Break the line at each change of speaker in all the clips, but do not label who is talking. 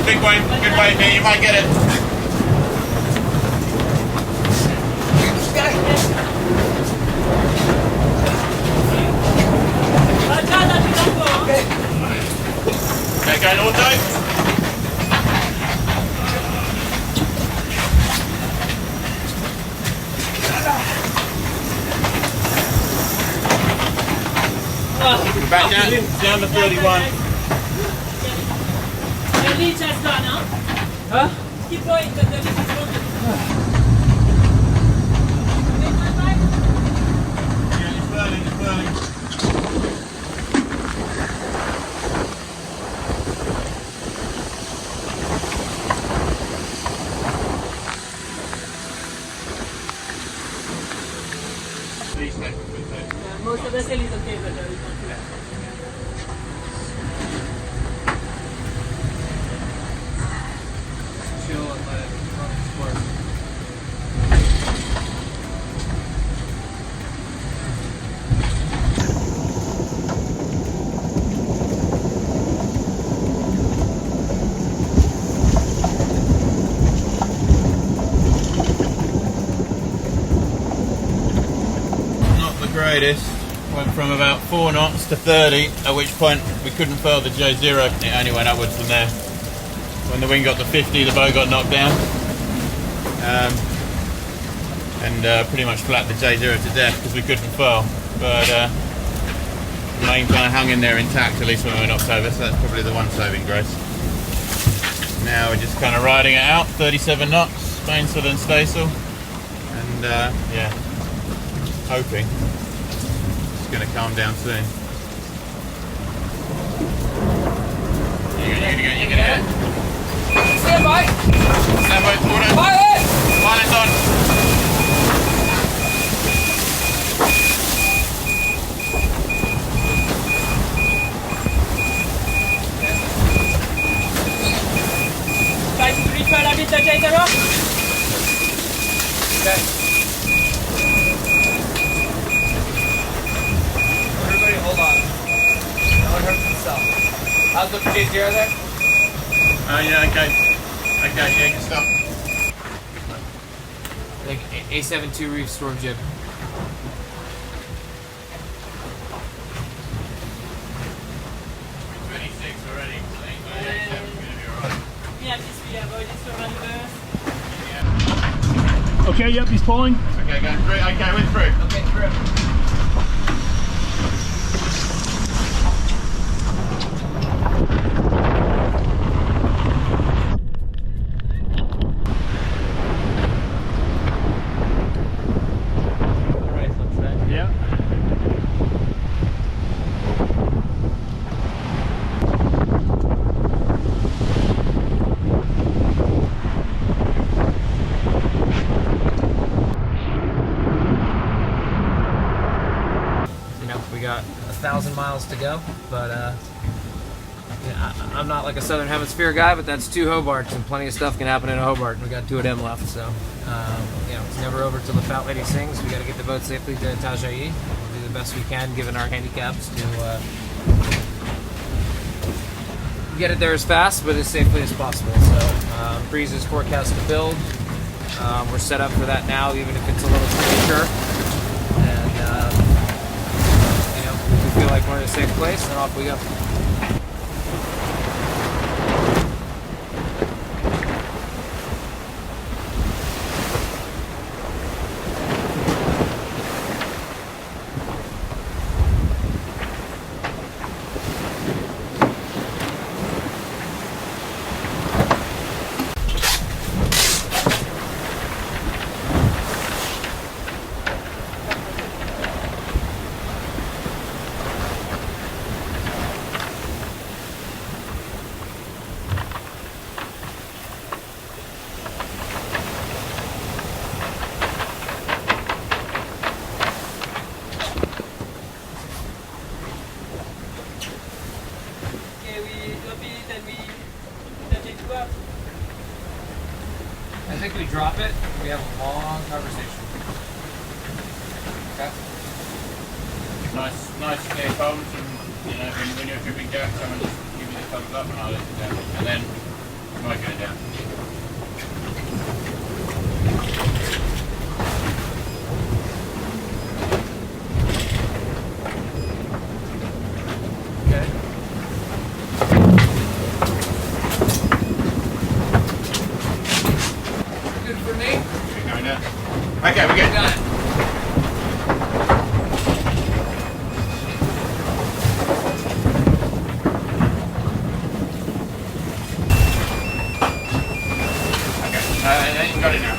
big wave, good wave here, you might get it. Okay, going auto. Back down to 31.
The leech has gone, huh? Keep going, the leech is gone.
Yeah, it's burning, it's burning. These next with it.
Most of the sail is okay, but we can't do that.
Chill and let it run its course.
Not the greatest. Went from about 4 knots to 30, at which point we couldn't furl the J0. It only went upwards from there. When the wind got to 50, the boat got knocked down. And pretty much flattened the J0 to death because we couldn't furl. But the main kind of hung in there intact, at least when we went October, so that's probably the one saving grace. Now we're just kind of riding it out, 37 knots, mainsail and staysail. And yeah, hoping it's going to calm down soon. You're going to get it.
Stand by!
Stand by, quarter.
Pilot!
Pilot's on.
Try to refill a bit the J0.
Okay. Everybody hold on. No one hurts himself. How's the J0 there?
Yeah, okay. Okay, yeah, good stuff.
Like A72 reef storm jib.
We're 26 already. I think the 87's going to be alright.
Yeah, this we avoid this for maneuvers.
Okay, yep, he's pulling.
Okay, going through. Okay, we're through.
Okay, through.
Yeah.
You know, we got 1,000 miles to go, but yeah, I'm not like a Southern Hemisphere guy, but that's 2 Hobarts, and plenty of stuff can happen in a Hobart, and we got 2 of them left, so you know, it's never over till the fat lady sings. We got to get the boat safely to Itajaí. We'll do the best we can, given our handicaps, to get it there as fast, but as safely as possible. So breeze is forecast to build. We're set up for that now, even if it's a little premature. And you know, we feel like we're in a safe place, and off we go. I think we drop it, we have a long conversation. Okay?
Nice clear comms, and you know, when you're dripping gas, someone just give me the thumbs up and I'll listen down. And then Might get it down.
Okay. Good for me.
You're going down. Okay, we're good.
Got it.
You got it now.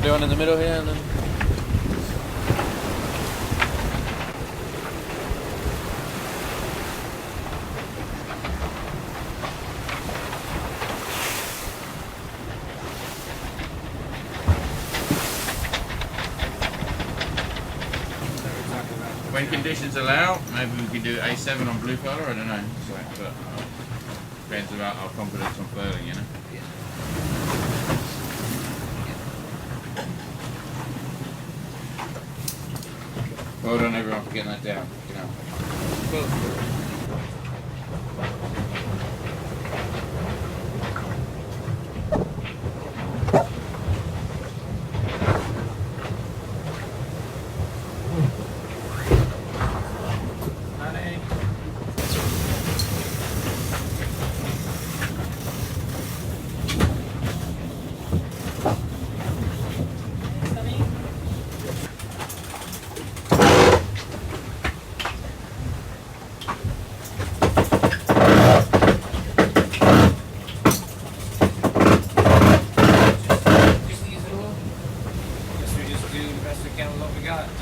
Doing in the middle here and then
When conditions allow, maybe we could do A7 on blue collar, I don't know. So, but depends about our confidence on furling, you know. Well done everyone for getting that down. You know.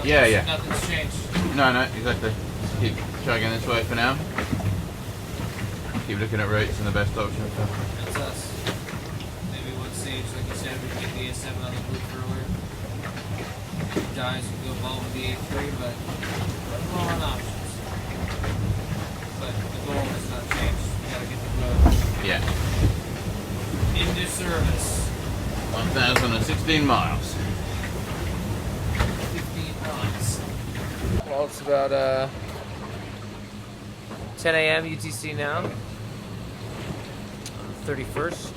Yeah.
Nothing's changed.
No, exactly. Just keep chugging this way for now. Keep looking at routes and the best option.
That's us. Maybe one stage, like you said, we can get the A7 on the blue earlier. Guys can go ball with the A3, but we're all on options. But the goal has not changed. We gotta get the road into service.
1,016 miles.
Well, it's about 10 a.m. UTC now, 31st.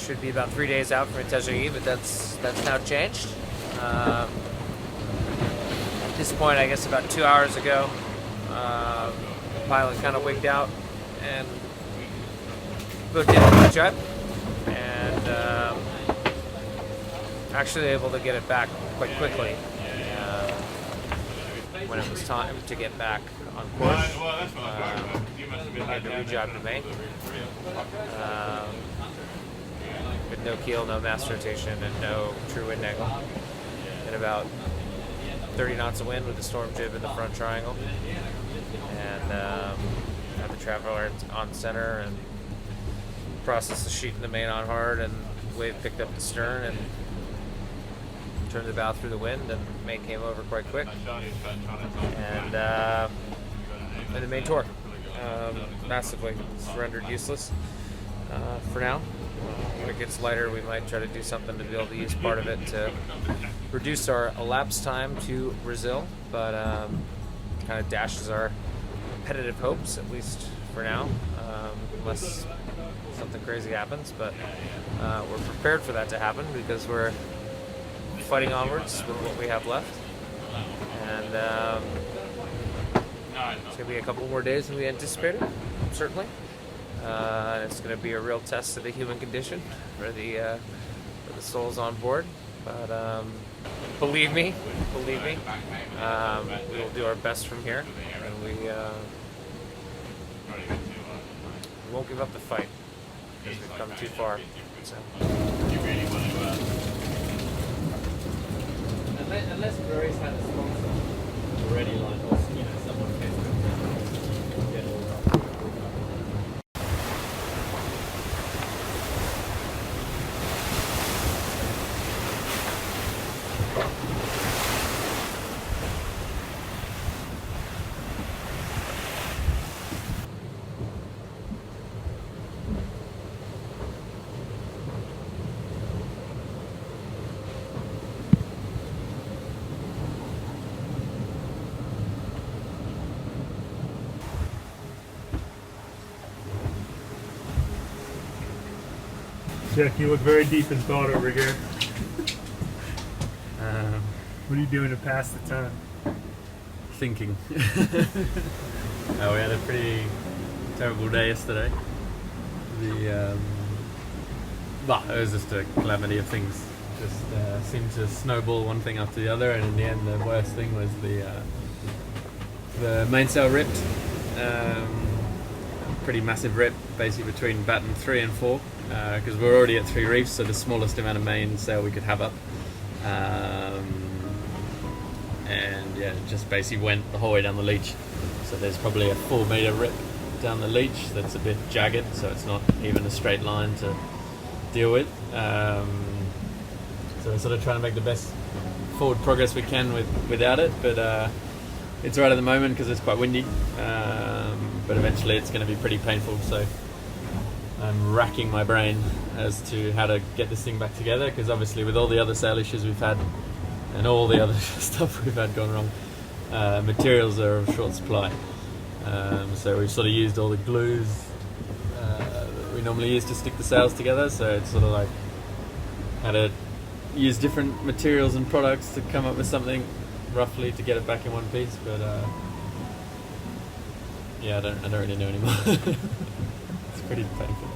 Should be about 3 days out from Itajaí, but that's now changed. At this point, I guess about 2 hours ago, pilot kind of wigged out and booked in a jet, and actually able to get it back quite quickly when it was time to get back on course. We had to rejob to Maine. With no keel, no mast rotation, and no true wind angle. And about 30 knots of wind with the storm jib in the front triangle. And had the traveler on center and processed the sheet in the main on hard, and wave picked up the stern and turned the bow through the wind, and main came over quite quick. And the main tore massively, rendered useless for now. When it gets lighter, we might try to do something to be able to use part of it to reduce our elapsed time to Brazil, but kind of dashes our competitive hopes, at least for now, unless something crazy happens. But we're prepared for that to happen because we're fighting onwards with what we have left. And it's going to be a couple more days than we anticipated, certainly. It's going to be a real test of the human condition for the souls on board. But believe me, we will do our best from here. And won't give up the fight because we've come too far. So.
You really want to.
Unless Mary's had a sponsor already, like, or someone came to get it all right.
Jack, you look very deep in thought over here. What are you doing to pass the time?
Thinking. We had a pretty terrible day yesterday. It was just a calamity of things. Just seemed to snowball one thing after the other, and in the end, the worst thing was the mainsail ripped. Pretty massive rip, basically between batten 3 and 4, because we're already at 3 reefs, so the smallest amount of mainsail we could have up. And yeah, it just basically went the whole way down the leach. So there's probably a 4 meter rip down the leach that's a bit jagged, so it's not even a straight line to deal with. So we're sort of trying to make the best forward progress we can without it, but it's right at the moment because it's quite windy. But eventually it's going to be pretty painful, so I'm racking my brain as to how to get this thing back together, because obviously with all the other sail issues we've had and all the other stuff we've had gone wrong, materials are of short supply. So we've sort of used all the glues that we normally use to stick the sails together, so it's sort of like how to use different materials and products to come up with something roughly to get it back in one piece, but yeah, I don't really know anymore. It's pretty painful.